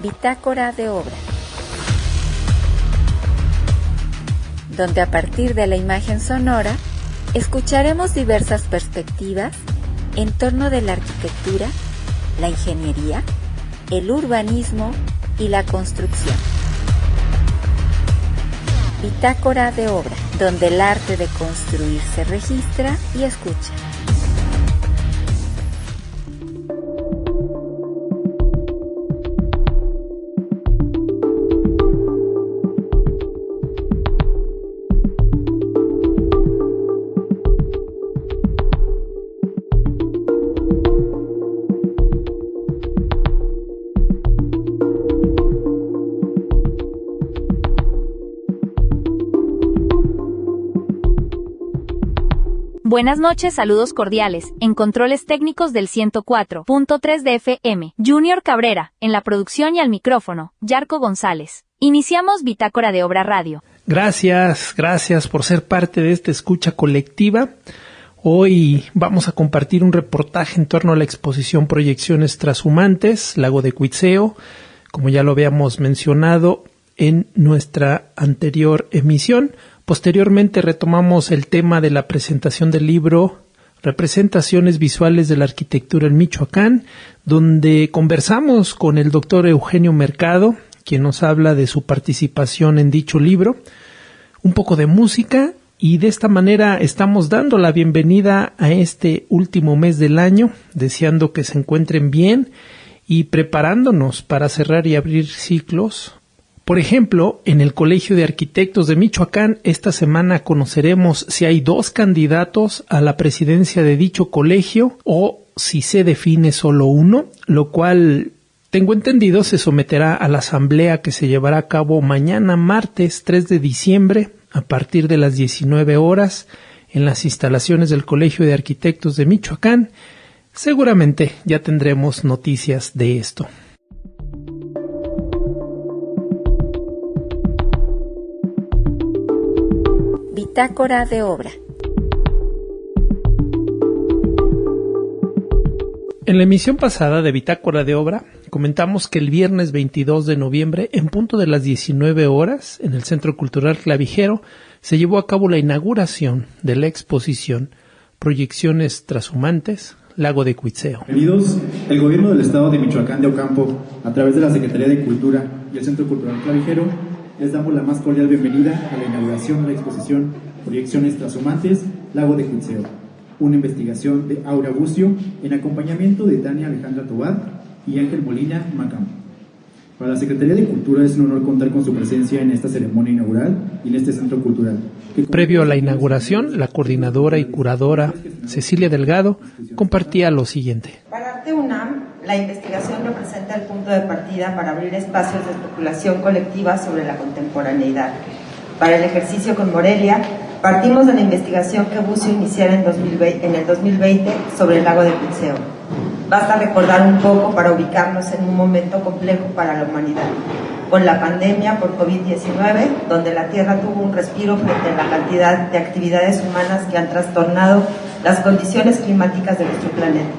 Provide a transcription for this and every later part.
Bitácora de obra, donde a partir de la imagen sonora escucharemos diversas perspectivas en torno de la arquitectura, la ingeniería, el urbanismo y la construcción. Bitácora de obra, donde el arte de construir se registra y escucha. Buenas noches, saludos cordiales, en controles técnicos del 104.3 de FM, Junior Cabrera, en la producción y al micrófono, Yarko González. Iniciamos Bitácora de Obra Radio. Gracias por ser parte de esta escucha colectiva. Hoy vamos a compartir un reportaje en torno a la exposición Proyecciones Trashumantes, Lago de Cuitzeo, como ya lo habíamos mencionado en nuestra anterior emisión. Posteriormente retomamos el tema de la presentación del libro Representaciones Visuales de la Arquitectura en Michoacán, donde conversamos con el doctor Eugenio Mercado, quien nos habla de su participación en dicho libro, un poco de música, y de esta manera estamos dando la bienvenida a este último mes del año, deseando que se encuentren bien y preparándonos para cerrar y abrir ciclos. Por ejemplo, en el Colegio de Arquitectos de Michoacán, esta semana conoceremos si hay 2 candidatos a la presidencia de dicho colegio o si se define solo uno, lo cual, tengo entendido, se someterá a la asamblea que se llevará a cabo mañana martes 3 de diciembre a partir de las 19 horas en las instalaciones del Colegio de Arquitectos de Michoacán. Seguramente ya tendremos noticias de esto. Bitácora de obra. En la emisión pasada de Bitácora de Obra comentamos que el viernes 22 de noviembre, en punto de las 19 horas, en el Centro Cultural Clavijero, se llevó a cabo la inauguración de la exposición Proyecciones Trashumantes, Lago de Cuitzeo. Bienvenidos, el Gobierno del Estado de Michoacán de Ocampo, a través de la Secretaría de Cultura y el Centro Cultural Clavijero, les damos la más cordial bienvenida a la inauguración de la exposición Proyecciones Trashumantes, Lago de Cuitzeo, una investigación de Aura Bucio en acompañamiento de Tania Alejandra Tobar y Ángel Molina Macam. Para la Secretaría de Cultura es un honor contar con su presencia en esta ceremonia inaugural y en este centro cultural. Previo a la inauguración, la coordinadora y curadora Cecilia Delgado compartía lo siguiente. Para Arte UNAM, la investigación representa el punto de partida para abrir espacios de especulación colectiva sobre la contemporaneidad. Para el ejercicio con Morelia, partimos de la investigación que Bucio iniciara en el 2020 sobre el lago de Cuitzeo. Basta recordar un poco para ubicarnos en un momento complejo para la humanidad, con la pandemia por COVID-19, donde la Tierra tuvo un respiro frente a la cantidad de actividades humanas que han trastornado las condiciones climáticas de nuestro planeta.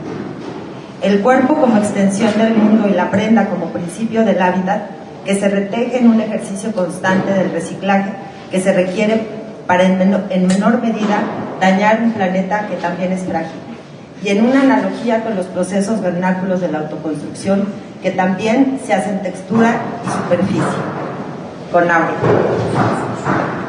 El cuerpo como extensión del mundo y la prenda como principio del hábitat, que se reteje en un ejercicio constante del reciclaje que se requiere para en menor medida dañar un planeta que también es frágil, y en una analogía con los procesos vernáculos de la autoconstrucción que también se hacen textura y superficie. Con Aura.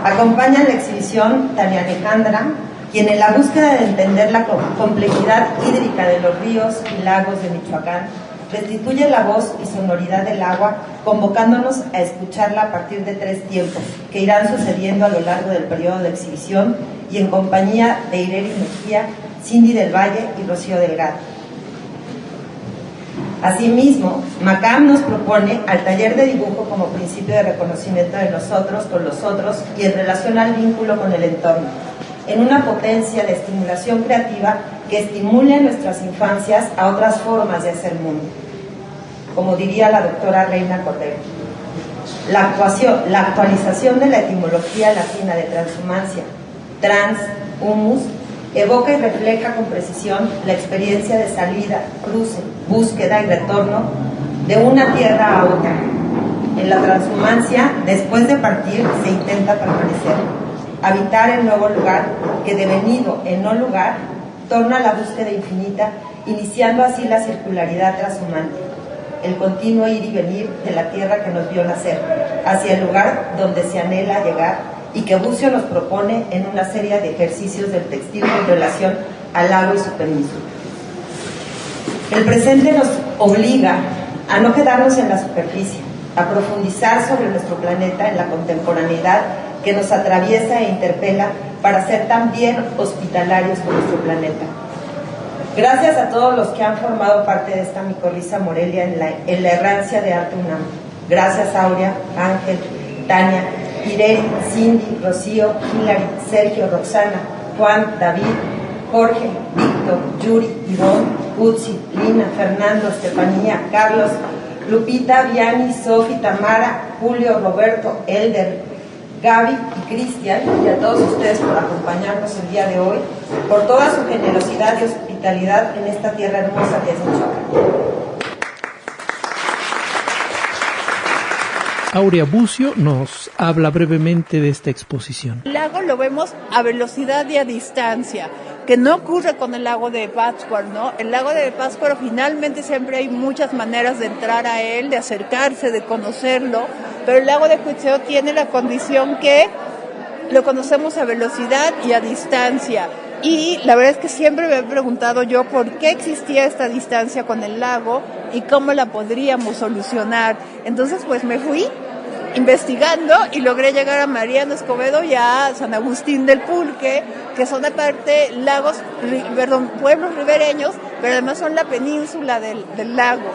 Acompaña la exhibición Tania Alejandra, quien en la búsqueda de entender la complejidad hídrica de los ríos y lagos de Michoacán, restituye la voz y sonoridad del agua, convocándonos a escucharla a partir de 3 tiempos, que irán sucediendo a lo largo del periodo de exhibición y en compañía de Irelis Mejía, Cindy del Valle y Rocío Delgado. Asimismo, Macam nos propone al taller de dibujo como principio de reconocimiento de nosotros con los otros y en relación al vínculo con el entorno, en una potencia de estimulación creativa que estimule en nuestras infancias a otras formas de hacer mundo. Como diría la doctora Reina Cordero, la actualización de la etimología latina de transhumancia, trans, humus, evoca y refleja con precisión la experiencia de salida, cruce, búsqueda y retorno de una tierra a otra. En la transhumancia, después de partir, se intenta permanecer, habitar el nuevo lugar que, devenido en no lugar, torna la búsqueda infinita, iniciando así la circularidad transhumante, el continuo ir y venir de la tierra que nos vio nacer, hacia el lugar donde se anhela llegar y que Bucio nos propone en una serie de ejercicios del textil en relación al lago y su permiso. El presente nos obliga a no quedarnos en la superficie, a profundizar sobre nuestro planeta en la contemporaneidad que nos atraviesa e interpela para ser también hospitalarios con nuestro planeta. Gracias a todos los que han formado parte de esta micorriza Morelia en la errancia de Arte UNAM. Gracias Aurea, Ángel, Tania, Irene, Cindy, Rocío, Hilary, Sergio, Roxana, Juan, David, Jorge, Víctor, Yuri, Ivonne, Utsi, Lina, Fernando, Estefanía, Carlos, Lupita, Viani, Sofi, Tamara, Julio, Roberto, Elder, Gaby y Cristian, y a todos ustedes por acompañarnos el día de hoy, por toda su generosidad y hospitalidad en esta tierra hermosa que es Michoacán. Aurea Bucio nos habla brevemente de esta exposición. El lago lo vemos a velocidad y a distancia, que no ocurre con el lago de Pátzcuaro, ¿no? El lago de Pátzcuaro finalmente siempre hay muchas maneras de entrar a él, de acercarse, de conocerlo, pero el lago de Cuitzeo tiene la condición que lo conocemos a velocidad y a distancia. Y la verdad es que siempre me he preguntado yo por qué existía esta distancia con el lago y cómo la podríamos solucionar. Entonces pues me fui investigando y logré llegar a Mariano Escobedo y a San Agustín del Pulque, que son aparte pueblos ribereños, pero además son la península del lago.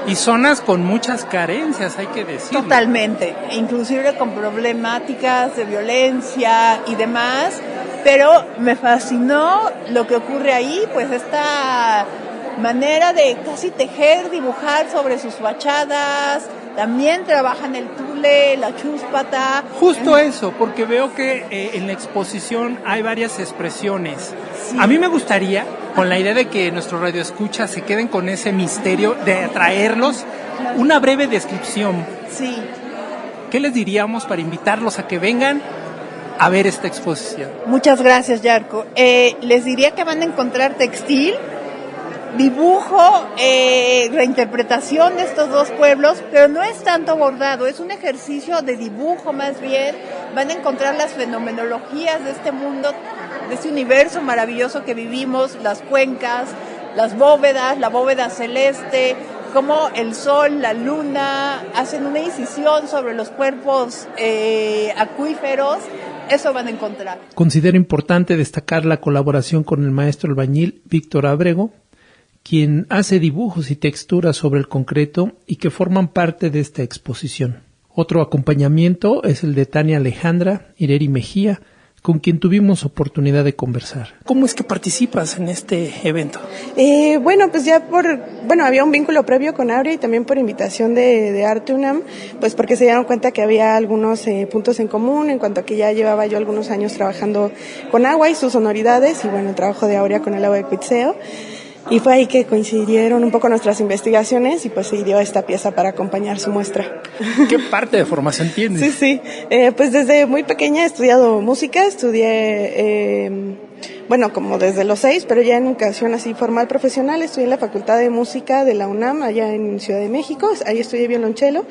Y zonas con muchas carencias, hay que decirlo. Totalmente, inclusive con problemáticas de violencia y demás, pero me fascinó lo que ocurre ahí, pues esta manera de casi tejer, dibujar sobre sus fachadas. También trabajan el tule, la chúspata. Justo eso, porque veo que en la exposición hay varias expresiones. Sí. A mí me gustaría, con la idea de que nuestros radioescuchas se queden con ese misterio de atraerlos, una breve descripción. Sí. ¿Qué les diríamos para invitarlos a que vengan a ver esta exposición? Muchas gracias, Yarko. Les diría que van a encontrar textil, dibujo, reinterpretación de estos dos pueblos, pero no es tanto bordado, es un ejercicio de dibujo más bien. Van a encontrar las fenomenologías de este mundo, de este universo maravilloso que vivimos, las cuencas, las bóvedas, la bóveda celeste, cómo el sol, la luna hacen una incisión sobre los cuerpos acuíferos. Eso van a encontrar. Considero importante destacar la colaboración con el maestro albañil Víctor Ábrego, quien hace dibujos y texturas sobre el concreto y que forman parte de esta exposición. Otro acompañamiento es el de Tania Alejandra Ireri Mejía, con quien tuvimos oportunidad de conversar. ¿Cómo es que participas en este evento? Pues ya había un vínculo previo con Aurea y también por invitación de Arte UNAM, pues porque se dieron cuenta que había algunos puntos en común en cuanto a que ya llevaba yo algunos años trabajando con agua y sus sonoridades y el trabajo de Aurea con el agua de Cuitzeo. Y fue ahí que coincidieron un poco nuestras investigaciones y pues se dio esta pieza para acompañar su muestra. ¿Qué parte de formación tienes? Sí. Pues desde muy pequeña he estudiado música, estudié, como desde los 6, pero ya en educación así formal profesional, estudié en la Facultad de Música de la UNAM, allá en Ciudad de México, ahí estudié violonchelo.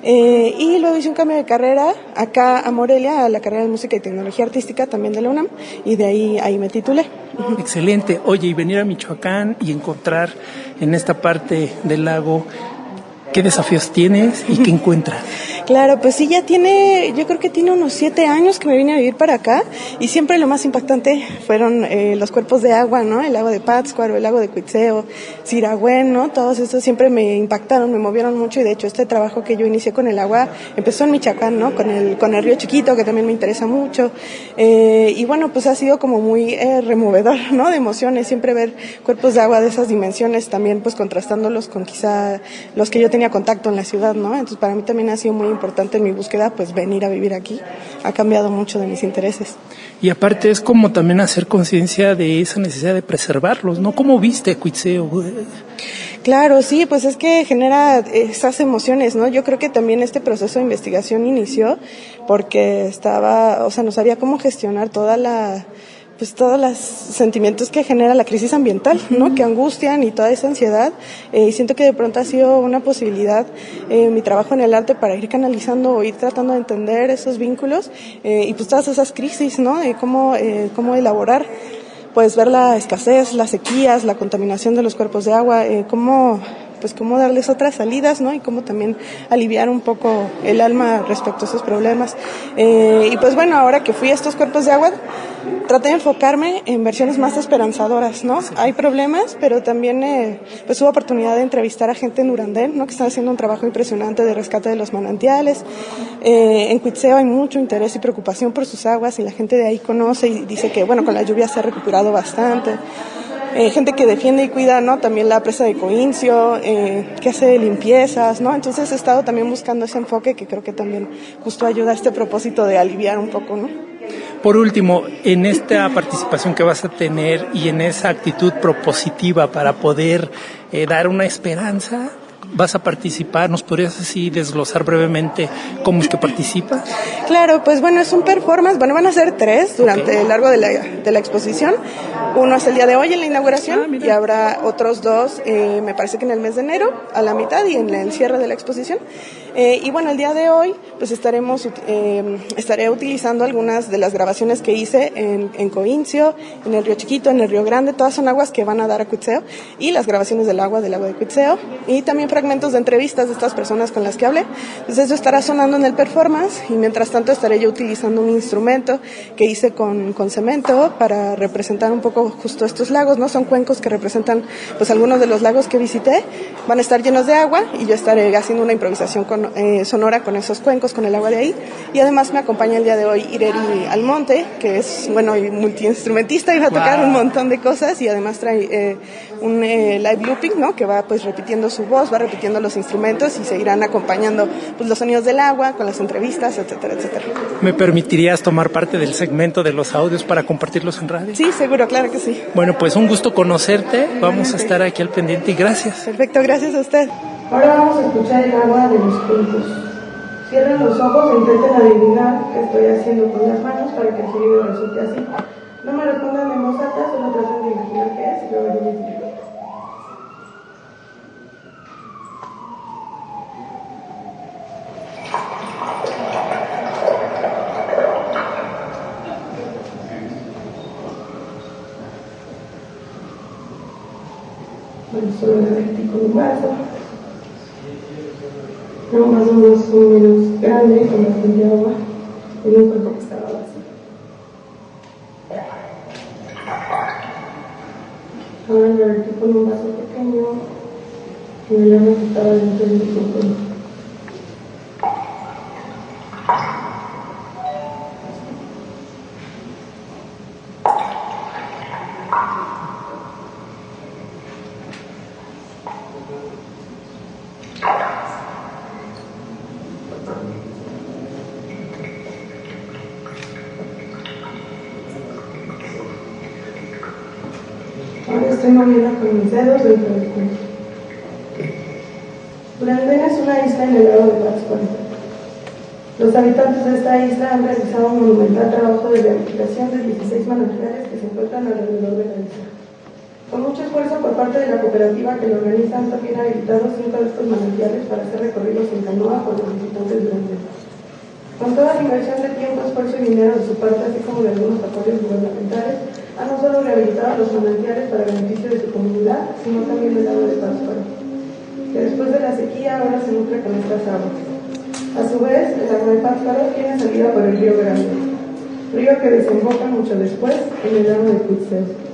Y luego hice un cambio de carrera acá a Morelia, a la carrera de Música y Tecnología Artística también de la UNAM, y de ahí me titulé. Excelente. Oye, y venir a Michoacán y encontrar en esta parte del lago, ¿qué desafíos tienes y qué encuentras? Claro, pues sí, yo creo que tiene unos 7 años que me vine a vivir para acá y siempre lo más impactante fueron los cuerpos de agua, ¿no? El lago de Pátzcuaro, el lago de Cuitzeo, Siragüen, ¿no? Todos estos siempre me impactaron, me movieron mucho y de hecho este trabajo que yo inicié con el agua empezó en Michoacán, ¿no? Con el río Chiquito, que también me interesa mucho. Pues ha sido como muy removedor, ¿no? De emociones, siempre ver cuerpos de agua de esas dimensiones, también pues contrastándolos con quizá los que yo tenía contacto en la ciudad, ¿no? Entonces para mí también ha sido muy importante en mi búsqueda, pues venir a vivir aquí. Ha cambiado mucho de mis intereses. Y aparte es como también hacer conciencia de esa necesidad de preservarlos, ¿no? ¿Cómo viste Cuitzeo? Claro, sí, pues es que genera esas emociones, ¿no? Yo creo que también este proceso de investigación inició porque no sabía cómo gestionar todos los sentimientos que genera la crisis ambiental, ¿no? Que angustian y toda esa ansiedad. Y siento que de pronto ha sido una posibilidad mi trabajo en el arte para ir canalizando o ir tratando de entender esos vínculos y pues todas esas crisis, ¿no? De cómo elaborar, pues ver la escasez, las sequías, la contaminación de los cuerpos de agua, cómo darles otras salidas, ¿no? Y cómo también aliviar un poco el alma respecto a esos problemas. Y pues bueno, ahora que fui a estos cuerpos de agua, traté de enfocarme en versiones más esperanzadoras, ¿no? Sí. Hay problemas, pero también pues hubo oportunidad de entrevistar a gente en Urandén, ¿no? Que están haciendo un trabajo impresionante de rescate de los manantiales. En Cuitzeo hay mucho interés y preocupación por sus aguas y la gente de ahí conoce y dice que, bueno, con la lluvia se ha recuperado bastante. Gente que defiende y cuida, ¿no? También la presa de Coincio, que hace limpiezas, ¿no? Entonces he estado también buscando ese enfoque que creo que también justo ayuda a este propósito de aliviar un poco, ¿no? Por último, en esta participación que vas a tener y en esa actitud propositiva para poder dar una esperanza, ¿vas a participar? ¿Nos podrías así desglosar brevemente cómo es que participas? Claro, pues bueno, es un performance, van a ser 3 durante el largo de la exposición. Uno es el día de hoy en la inauguración y habrá otros 2, me parece que en el mes de enero, a la mitad y en el cierre de la exposición. Y bueno, el día de hoy pues estaré utilizando algunas de las grabaciones que hice en Coincio, en el Río Chiquito, en el Río Grande. Todas son aguas que van a dar a Cuitzeo y las grabaciones del agua de Cuitzeo y también fragmentos de entrevistas de estas personas con las que hablé. Entonces eso estará sonando en el performance y mientras tanto estaré yo utilizando un instrumento que hice con cemento para representar un poco justo estos lagos, ¿no? Son cuencos que representan pues algunos de los lagos que visité. Van a estar llenos de agua y yo estaré haciendo una improvisación sonora con esos cuencos, con el agua de ahí. Y además me acompaña el día de hoy Ireri Almonte, que es, bueno, multiinstrumentista y va a tocar un montón de cosas y además trae un live looping, ¿no? Que va pues repitiendo su voz, va repitiendo los instrumentos y seguirán acompañando pues los sonidos del agua con las entrevistas, etcétera, etcétera. ¿Me permitirías tomar parte del segmento de los audios para compartirlos en radio? Sí, seguro, claro que sí. Bueno, pues un gusto conocerte, vamos a estar aquí al pendiente y gracias. Perfecto, gracias a usted. Ahora vamos a escuchar el agua de los cuentos. Cierren los ojos e intenten adivinar qué estoy haciendo con las manos para que el sonido resulte así. No me respondan en voz alta, solo traten de imaginar qué es y luego yo les digo. Bueno, solo me metí con un vaso. Un vaso más o menos grande, con bastante agua, en un cuerpo que estaba vacío. Ahora me metí con un vaso pequeño, y el agua que estaba dentro del mismo cuerpo. Ahora estoy moviendo con mis dedos dentro del cuerpo. Urandén es una isla en el lago de Pátzcuaro. Los habitantes de esta isla han realizado un monumental trabajo de rehabilitación de 16 manantiales que se encuentran alrededor de la isla. Con mucho esfuerzo por parte de la cooperativa que lo organiza, han también habilitado 5 de estos manantiales para hacer recorridos en canoa por los visitantes de Urandén. Con toda la inversión de tiempo, esfuerzo y dinero de su parte, así como de algunos apoyos gubernamentales, han no solo rehabilitado los manantiales para beneficio de su comunidad, sino también del lago de Pátzcuaro, que después de la sequía ahora se nutre con estas aguas. A su vez, el lago de Pátzcuaro tiene salida por el río Grande, río que desemboca mucho después en el lago de Cuitzeo.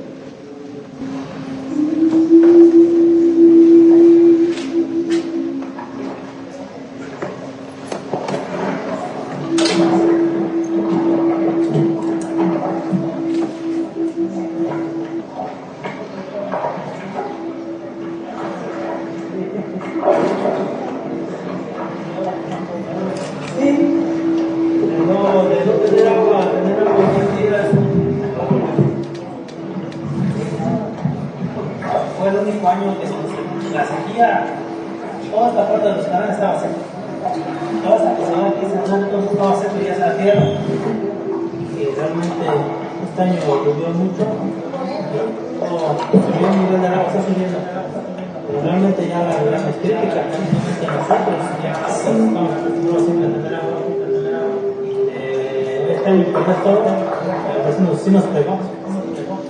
aquí ya toda esta parte de los canales estaba seca. Toda esta que se ve aquí, todo estaba seco y ya se la tierra. Y realmente este año llovió mucho. Todo subió el nivel del agua, está subiendo. Pero realmente ya la gran es crítica, realmente nosotros ya estamos acostumbrados siempre a tener agua. Este año por esto, a veces sí nos pegó.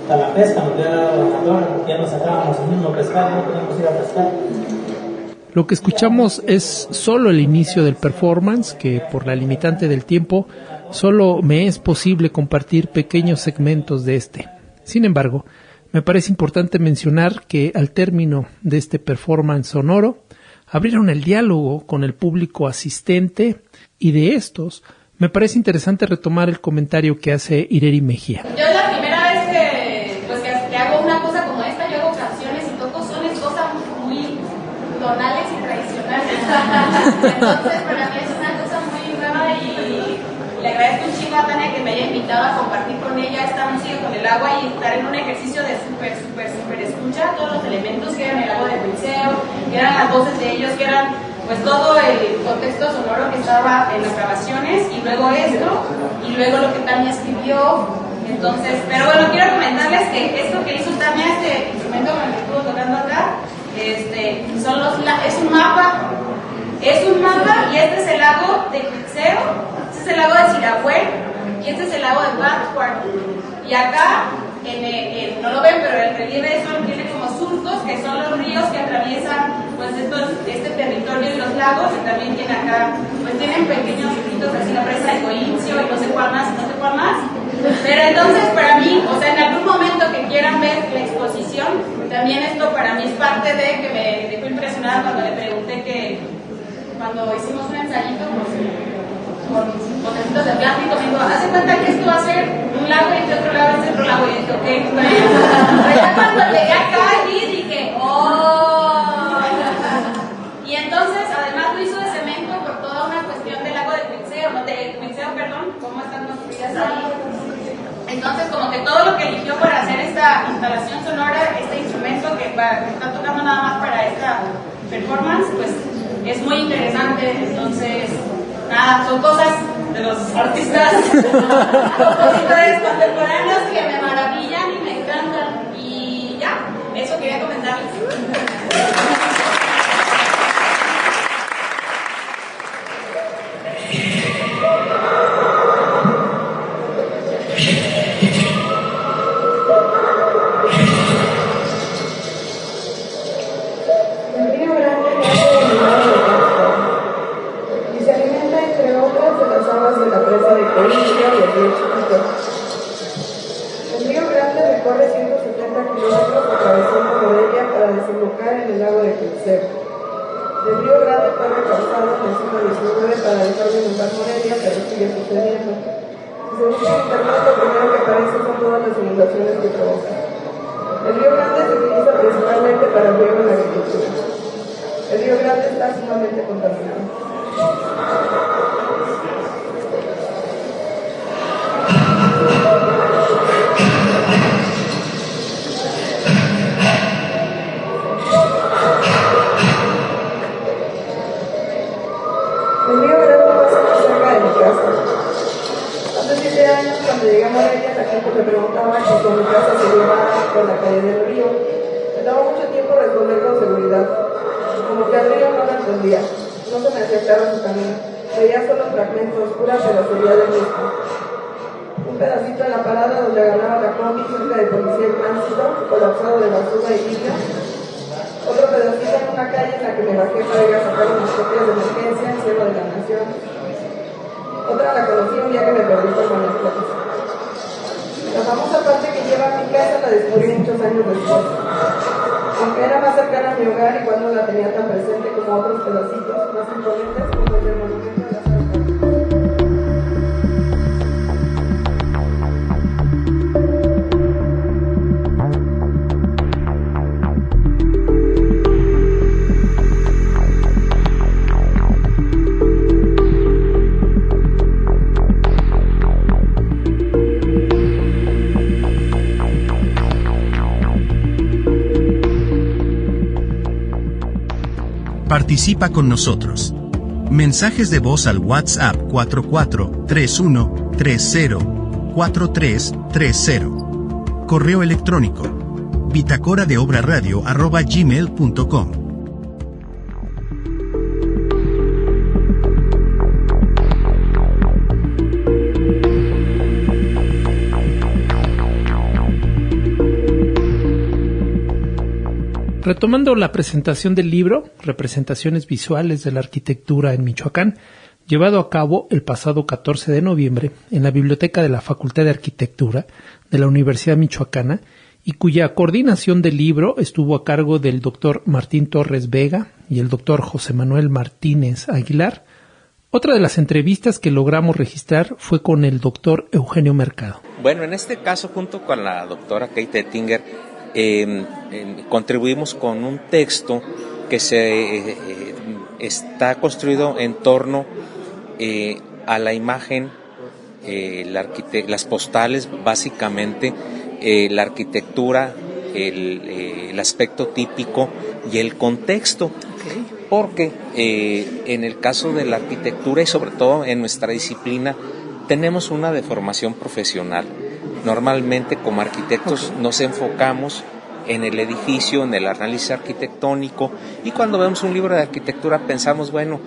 Hasta la pesca nos había dado la calor, ya nos sacábamos el mismo pescado, no podíamos ir a pescar. Lo que escuchamos es solo el inicio del performance, que por la limitante del tiempo solo me es posible compartir pequeños segmentos de este. Sin embargo, me parece importante mencionar que al término de este performance sonoro, abrieron el diálogo con el público asistente y de estos me parece interesante retomar el comentario que hace Ireri Mejía. Yo la primera vez que hago una cosa como esta, yo hago canciones y toco sones, cosas muy tonales y tradicionales. Entonces para mí es una cosa muy nueva y le agradezco un chingo a Tania que me haya invitado a compartir con ella esta música con el agua y estar en un ejercicio de súper escucha todos los elementos que eran el agua de Cuitzeo, que eran las voces de ellos, que eran pues todo el contexto sonoro que estaba en las grabaciones y luego esto y luego lo que Tania escribió. Entonces, pero bueno, quiero comentarles que esto que hizo Tania, este instrumento con el que estuvo tocando acá, es un mapa y este es el lago de Cuitzeo, este es el lago de Sirahuén y este es el lago de Pátzcuaro. Y acá, no lo ven, pero el relieve tiene como surcos, que son los ríos que atraviesan pues este territorio y los lagos, y también tiene acá, pues tienen pequeños ríos, así la presa de Coincio y no sé cuál más. Pero entonces para mí, o sea, en algún momento que quieran ver la exposición, también esto para mí es parte de que me dejó impresionada cuando le pregunté que, cuando hicimos un ensayito con botecitos de plástico, me dijo, hace cuenta que esto va a ser un lago y este otro lago es otro lago, y dije, ok, pero ya cuando llegué acá y dije, oh, y entonces además lo hizo de cemento por toda una cuestión del lago de Cuitzeo, cómo están construidas ahí. Entonces como que todo lo que eligió para hacer esta instalación sonora, este instrumento que está tocando nada más para esta performance, pues es muy interesante. Entonces nada, son cosas de los artistas compositores contemporáneos que me maravillan y me encantan. Y ya, eso quería comentarles. El río Grande recorre 170 kilómetros atravesando Morelia para desembocar en el lago de Cuitzeo. El río Grande fue recausado en el siglo XIX para dejar de inundar Morelia, pero sigue sucediendo. Si se busca en internet, lo primero que aparece son todas las inundaciones que provoca. El río Grande se utiliza principalmente para el riego en la agricultura. El río Grande está sumamente contaminado. El río Grande pasa muy cerca de mi casa. Hace 7 años, cuando llegué a Morelia, la gente me preguntaba si con mi casa se llevaba por la calle del río. Me daba mucho tiempo responder con seguridad. Como que al río no lo entendía. No se me hacía claro su camino. Veía solo fragmentos, pura pedacería del mismo. Un pedacito en la parada donde agarraba la combi cerca de policía y tránsito, colapsado de basura y vidrio. Otro pedacito en una calle en la que me bajé para ir a sacar unas copias de emergencia en Cielo de la Nación. Otra la conocí un día que me perdí por Guanajuato. La famosa parte que lleva a mi casa la descubrí muchos años después. Aunque era más cercana a mi hogar, igual no la tenía tan presente como otros pedacitos más imponentes como el del monumento de las Participa con nosotros. Mensajes de voz al WhatsApp 4431304330. Correo electrónico bitácoradeobraradio@gmail.com. Retomando la presentación del libro, Representaciones Visuales de la Arquitectura en Michoacán, llevado a cabo el pasado 14 de noviembre en la Biblioteca de la Facultad de Arquitectura de la Universidad Michoacana, y cuya coordinación del libro estuvo a cargo del doctor Martín Torres Vega y el doctor José Manuel Martínez Aguilar. Otra de las entrevistas que logramos registrar fue con el doctor Eugenio Mercado. Bueno, en este caso, junto con la doctora Kate Ettinger, contribuimos con un texto que está construido en torno a la imagen, las postales, básicamente, la arquitectura, el aspecto típico y el contexto. Okay. Porque en el caso de la arquitectura y sobre todo en nuestra disciplina tenemos una deformación profesional. Normalmente como arquitectos nos enfocamos en el edificio, en el análisis arquitectónico, y cuando vemos un libro de arquitectura pensamos, bueno,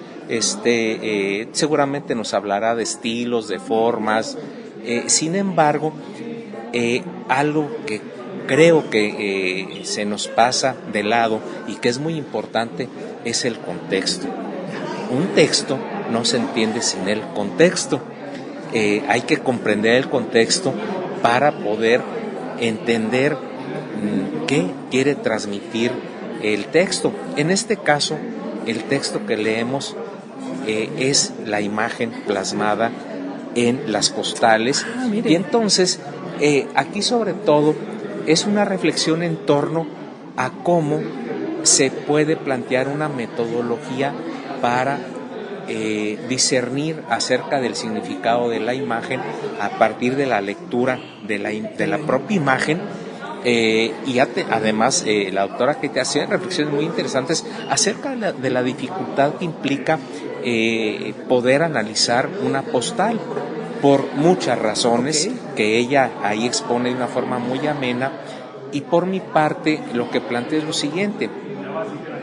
seguramente nos hablará de estilos, de formas. Sin embargo, algo que creo que se nos pasa de lado y que es muy importante es el contexto. Un texto no se entiende sin el contexto. Hay que comprender el contexto para poder entender qué quiere transmitir el texto. En este caso, el texto que leemos es la imagen plasmada en las postales. Y entonces, aquí sobre todo es una reflexión en torno a cómo se puede plantear una metodología para discernir acerca del significado de la imagen a partir de la lectura de la propia imagen. Además, la doctora que te hacía reflexiones muy interesantes acerca de la dificultad que implica poder analizar una postal por muchas razones, que ella ahí expone de una forma muy amena. Y por mi parte lo que planteo es lo siguiente,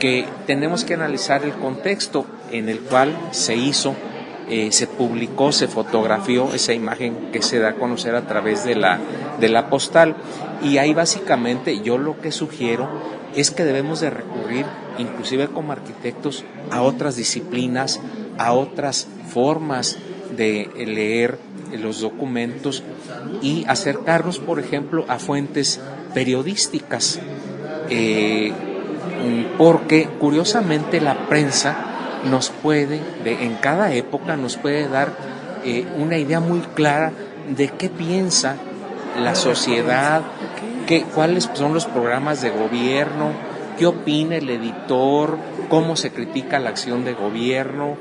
que tenemos que analizar el contexto en el cual se hizo, se publicó, se fotografió esa imagen que se da a conocer a través de la postal. Y ahí básicamente yo lo que sugiero es que debemos de recurrir, inclusive como arquitectos, a otras disciplinas, a otras formas de leer los documentos y acercarnos, por ejemplo, a fuentes periodísticas, porque curiosamente la prensa nos puede, en cada época nos puede dar una idea muy clara de qué piensa la sociedad, cuáles son los programas de gobierno, qué opina el editor, cómo se critica la acción de gobierno,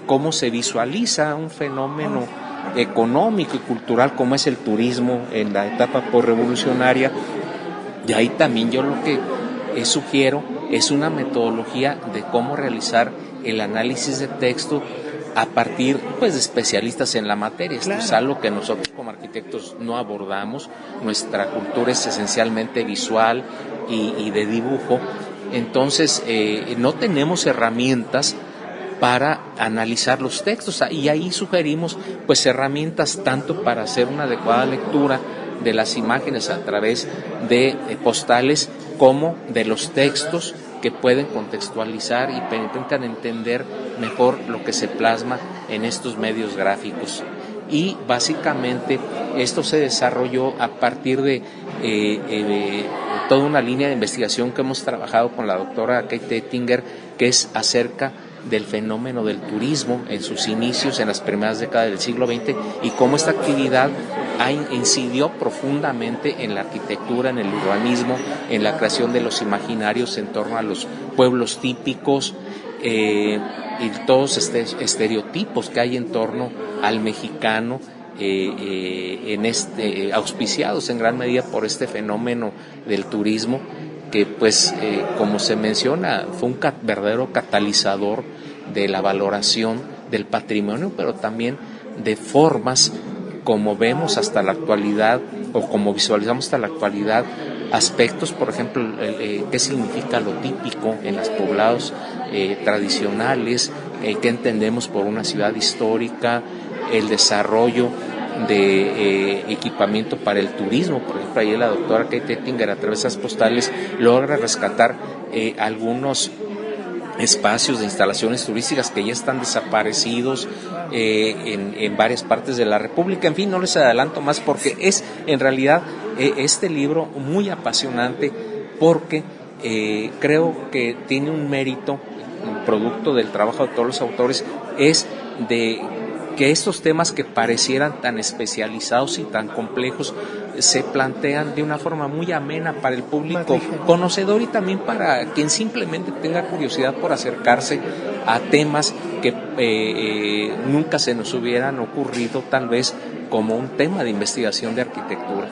cómo se visualiza un fenómeno económico y cultural como es el turismo en la etapa postrevolucionaria. Y ahí también yo lo que sugiero es una metodología de cómo realizar el análisis de texto a partir de especialistas en la materia. Esto es algo que nosotros como arquitectos no abordamos. Nuestra cultura es esencialmente visual y de dibujo. Entonces no tenemos herramientas para analizar los textos, y ahí sugerimos herramientas tanto para hacer una adecuada lectura de las imágenes a través de postales como de los textos que pueden contextualizar y intentan entender mejor lo que se plasma en estos medios gráficos. Y básicamente esto se desarrolló a partir de toda una línea de investigación que hemos trabajado con la doctora Kate Ettinger, que es acerca del fenómeno del turismo en sus inicios en las primeras décadas del siglo XX y cómo esta actividad incidió profundamente en la arquitectura, en el urbanismo, en la creación de los imaginarios en torno a los pueblos típicos y todos estereotipos que hay en torno al mexicano, auspiciados en gran medida por este fenómeno del turismo. que pues como se menciona fue un verdadero catalizador de la valoración del patrimonio, pero también de formas como vemos hasta la actualidad o como visualizamos hasta la actualidad aspectos, por ejemplo, qué significa lo típico en los poblados tradicionales, qué entendemos por una ciudad histórica, el desarrollo de equipamiento para el turismo. Por ejemplo, ahí la doctora Kate Ettinger a través de esas postales logra rescatar algunos espacios de instalaciones turísticas que ya están desaparecidos en varias partes de la República. En fin, no les adelanto más porque es en realidad este libro muy apasionante, porque creo que tiene un mérito, un producto del trabajo de todos los autores, es de que estos temas que parecieran tan especializados y tan complejos se plantean de una forma muy amena para el público conocedor y también para quien simplemente tenga curiosidad por acercarse a temas que nunca se nos hubieran ocurrido tal vez como un tema de investigación de arquitectura.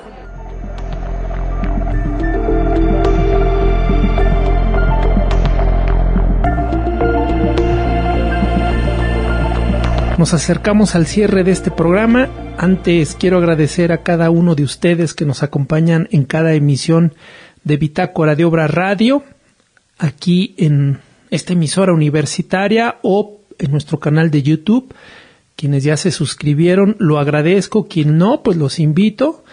Nos acercamos al cierre de este programa. Antes quiero agradecer a cada uno de ustedes que nos acompañan en cada emisión de Bitácora de Obra Radio, aquí en esta emisora universitaria o en nuestro canal de YouTube. Quienes ya se suscribieron, lo agradezco. Quien no, pues los invito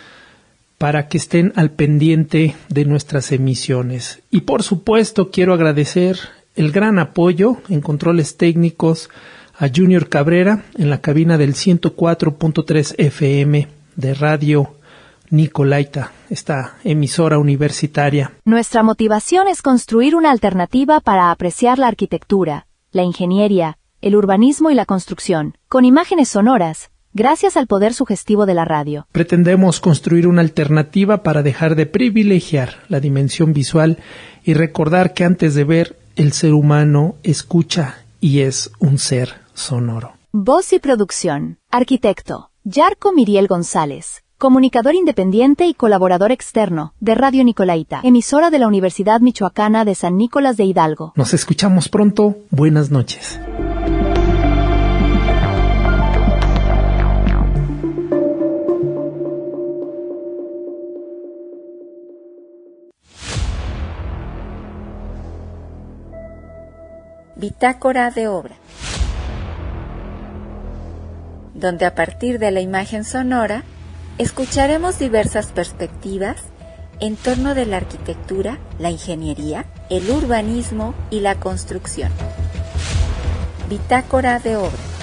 para que estén al pendiente de nuestras emisiones. Y por supuesto quiero agradecer el gran apoyo en controles técnicos a Junior Cabrera en la cabina del 104.3 FM de Radio Nicolaita, esta emisora universitaria. Nuestra motivación es construir una alternativa para apreciar la arquitectura, la ingeniería, el urbanismo y la construcción, con imágenes sonoras, gracias al poder sugestivo de la radio. Pretendemos construir una alternativa para dejar de privilegiar la dimensión visual y recordar que antes de ver, el ser humano escucha y es un ser sonoro. Voz y producción. Arquitecto Yarko Miriel González. Comunicador independiente y colaborador externo de Radio Nicolaita, emisora de la Universidad Michoacana de San Nicolás de Hidalgo. Nos escuchamos pronto. Buenas noches. Bitácora de Obra, donde a partir de la imagen sonora escucharemos diversas perspectivas en torno de la arquitectura, la ingeniería, el urbanismo y la construcción. Bitácora de Obra.